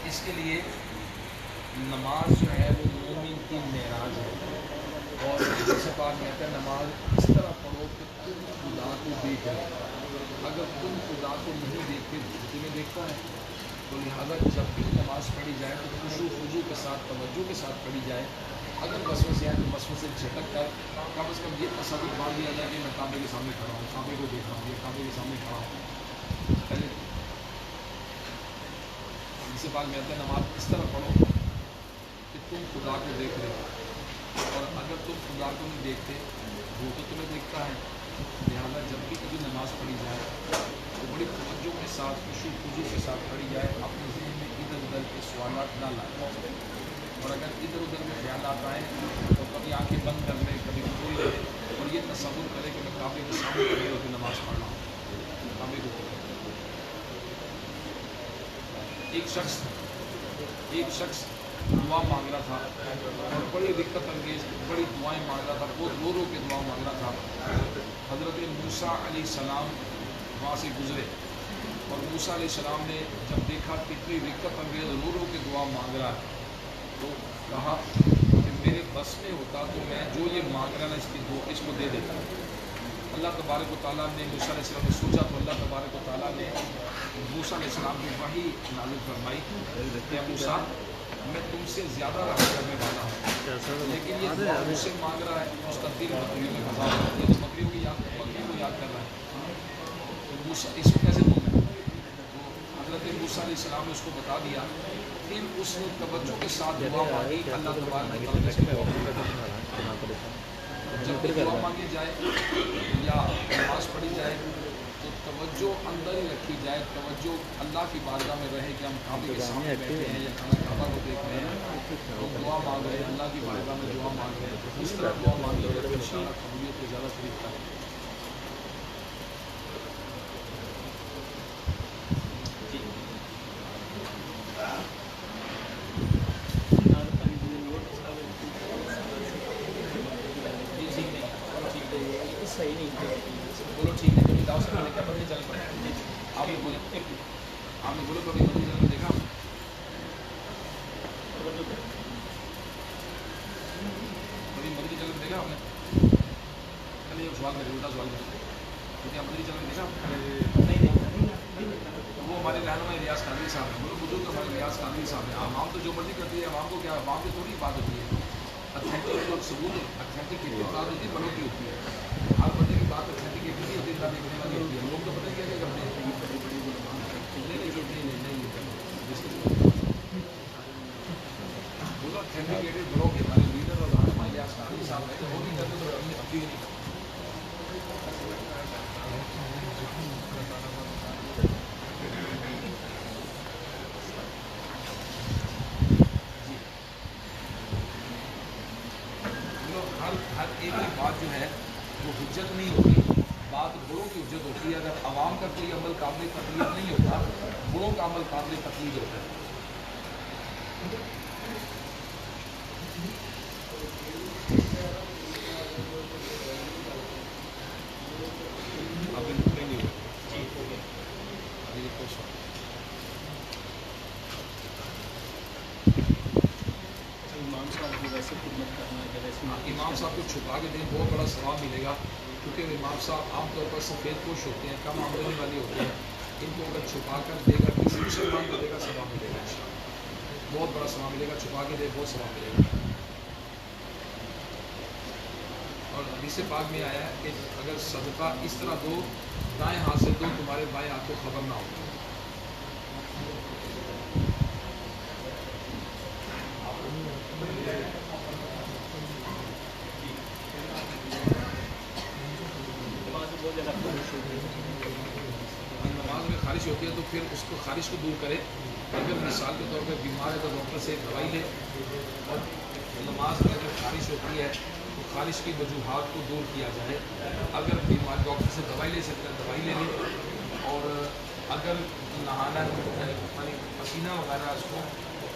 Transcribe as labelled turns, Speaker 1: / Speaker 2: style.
Speaker 1: اس کے لیے نماز جو ہے وہ مومن کی معراج ہے، اور جیسے پاک کہتا ہے نماز اس طرح پڑھو کہ تم خدا کو دیکھ رہے، اگر تم خدا کو نہیں دیکھتے تمہیں دیکھتا ہے، تو لہٰذا جب بھی نماز پڑھی جائے تو خشوع خضوع کے ساتھ توجہ کے ساتھ پڑھی جائے۔ اگر وسوسے آئے تو وسوسے سے جھٹک کر کم از کم یہ تصور باندھ لیا جائے کہ میں کعبے کے سامنے کھڑا ہوں، کعبے کو دیکھ رہا ہوں، یہ کعبے کے سامنے کھڑا ہوں۔ پہلے جسے پاک کہتے ہیں نماز اس طرح پڑھو کہ تم خدا کو دیکھ رہے ہو، اور اگر تم خدا کو نہیں دیکھتے وہ تو تمہیں دیکھتا ہے، لہٰذا جب بھی کبھی نماز پڑھی جائے تو بڑی توجہ کے ساتھ خشوع خضوع کے ساتھ پڑھی جائے، اپنے ذہن میں ادھر ادھر کے سوالات نہ لائیں، اور اگر ادھر ادھر کے خیالات آئیں تو کبھی آنکھیں بند کر لیں، کبھی کھول لیں، اور یہ تصور کرے کہ میں کعبے کے سامنے کھڑے ہو کے نماز پڑھ رہا ہوں، کعبے کو۔ ایک شخص دعا مانگ رہا تھا اور بڑی دقت انگیز بڑی دعائیں مانگ رہا تھا، بہت رو رو کے دعا مانگ رہا تھا۔ حضرت موسیٰ علیہ السلام وہاں سے گزرے، اور موسیٰ علیہ السلام نے جب دیکھا کتنی دقت انگیز رو رو کے دعا مانگ رہا ہے تو کہا کہ میرے بس میں ہوتا تو میں جو یہ مانگ رہا نا اس کو دے دیتا۔ اللہ تبارک و تعالیٰ نے موسیٰ علیہ السلام نے سوچا تو اللہ تبارک و تعالیٰ نے موسیٰ علیہ السلام کی وحی نازل فرمائی کہ موسیٰ میں تم سے زیادہ رحم کرنے والا ہوں، لیکن یہ دعا مجھ سے مانگ رہا ہے اس کا دل بکریوں میں پھنسا ہوا ہے، یہ تو بکریوں کو یاد کر رہا ہے، تو موسیٰ اس کو کیسے دوں میں؟ تو حضرت موسیٰ علیہ السلام نے اس کو بتا دیا، پھر اس نے توجہ کے ساتھ دعا مانگی، اللہ تبارک و تعالیٰ نے اس کو جب بھی دعا مانگی جائے یا نماز پڑھی جائے تو توجہ اندر ہی رکھی جائے، توجہ اللہ کی بارگاہ میں رہے کہ ہم کعبے کے سامنے بیٹھے ہیں یا کعبہ کو دیکھ رہے ہیں، تو دعا مانگ رہے ہیں، اللہ کی بارگاہ میں دعا مانگ رہے ہیں، تو اس طرح دعا مانگی جائے تو انشاءاللہ قبولیت کو زیادہ قریب ہے۔
Speaker 2: صحیح نہیں
Speaker 1: بولو ٹھیک ہے، کبھی دعوت سے پہلے کیا بدلی چل پڑے آپ نے بولے کبھی بدلی چل دیکھا کبھی بدلی چل دیکھا آپ نے؟ چلیے ایک سوال کرے الٹا سوال کرے، کبھی آپ بدلی چل دیکھا؟ وہ ہمارے رہنما ریاض قادری صاحب ہیں، بولو بزرگ ہمارے ریاض قادری صاحب ہیں۔ عوام تو جو مرضی کرتی ہے، عوام کو کیا، عوام کی تھوڑی بات ہوتی ہے، اتھینٹک جو ثبوت ہے، اتھینٹک کی بات ہوتی ہے، بڑوں کی ہوتی ہے، ہر بندے کی بات اتھینٹک نہیں ہوتی، اتنا دیکھنے والی ہوتی ہے، لوگ تو پتہ کیا کرتے ہیں، بولو اتھینٹیکیٹڈ بڑوں کے ہمارے لیڈر اور رہنما ریاض قادری صاحب ہیں، تو وہ نہیں کرتے تو اپنی نہیں کرتے۔ ہر ایک کی بات جو ہے وہ حجت نہیں ہوتی، بات بڑوں کی حجت ہوتی ہے۔ اگر عوام کا کوئی عمل قابل تقلید نہیں ہوتا، بڑوں کا عمل قابل تقلید ہوتا ہے۔ امام صاحب کو چھپا کے دیں، بہت بڑا ثواب ملے گا، کیونکہ امام صاحب عام طور پر سفید پوش ہوتے ہیں، کم آمدنی والے ہوتے ہیں، ان کو اگر چھپا کر دے گا کسی مسلمان کو دے گا ثواب ملے گا، بہت بڑا ثواب ملے گا، چھپا کے دے بہت ثواب ملے گا۔ اور حدیث پاک میں آیا ہے کہ اگر صدقہ اس طرح دو، دائیں ہاتھ سے دو، تمہارے بائیں ہاتھ کو خبر نہ ہو۔ نماز میں خارش ہوتی ہے تو پھر اس کو خارش کو دور کرے، اگر مثال کے طور پر بیمار ہے تو ڈاکٹر سے دوائی لے، اور نماز میں اگر خارش ہوتی ہے تو خارش کی وجوہات کو دور کیا جائے، اگر بیمار ڈاکٹر سے دوائی لے سکتا ہے دوائی لے لے، اور اگر نہانا پسینہ وغیرہ اس کو